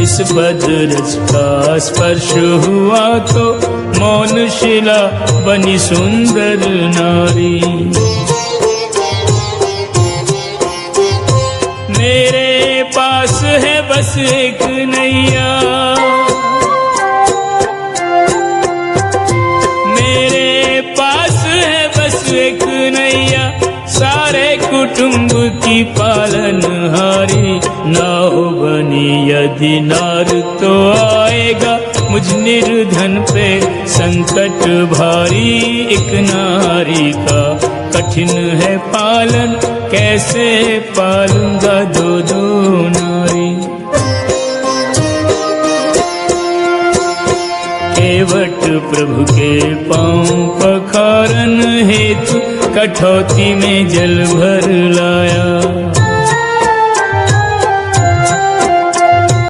इस भद्रज का स्पर्श हुआ तो मौन शिला बनी सुंदर नारी। मेरे पास है बस एक नैया, मेरे पास है बस एक नैया, सारे कुटुंब की पालनहारी। नाव बनी यदि नार तो आएगा मुझ निर्धन पे संकट भारी। एक नारी का कठिन है पालन, कैसे पालूंगा दो दो नारी। केवट प्रभु के पांव पखारन हेतु कठौती में जल भर लाया।